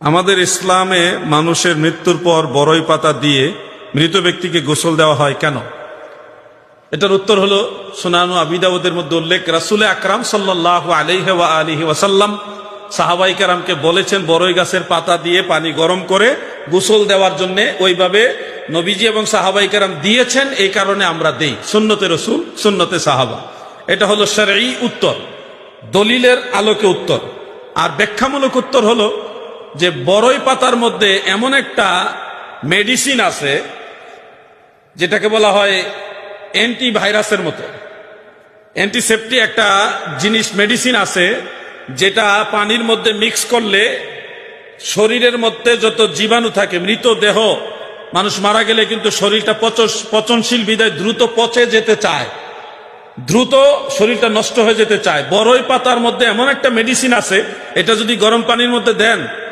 আমাদের ইসলামে মানুষের মৃত্যুর পর বড়ই পাতা দিয়ে মৃত ব্যক্তিকে গোসল দেওয়া হয় কেন? এটার উত্তর হলো সুনানু আবি দাউদের মধ্যে উল্লেখ, রাসূল আকরাম সাল্লাল্লাহু আলাইহি ওয়া আলিহি ওয়াসাল্লাম সাহাবায়ে কেরামকে বলেছেন বড়ই গাছের পাতা দিয়ে পানি গরম করে গোসল দেওয়ার জন্য। ওইভাবে নবীজি এবং সাহাবায়ে কেরাম দিয়েছেন, এই কারণে আমরা দেই। সুন্নতে রাসূল, সুন্নতে সাহাবা। এটা হলো শরঈ উত্তর, দলিলের আলোকে উত্তর। আর ব্যাখ্যামূলক উত্তর হলো যে বড়ই পাতার মধ্যে এমন একটা মেডিসিন আছে যেটাকে বলা হয় অ্যান্টিভাইরাসের মতো, অ্যান্টিসেপ্টিক একটা জিনিস, মেডিসিন আছে যেটা পানির মধ্যে মিক্স করলে শরীরের মধ্যে যত জীবাণু থাকে, মৃত দেহ, মানুষ মারা গেলে কিন্তু শরীরটা পচনশীল বিধায় দ্রুত পচে যেতে চায়, দ্রুত শরীরটা নষ্ট হয়ে যেতে চায়। বড়ই পাতার মধ্যে এমন একটা মেডিসিন আছে, এটা যদি গরম পানির মধ্যে দেন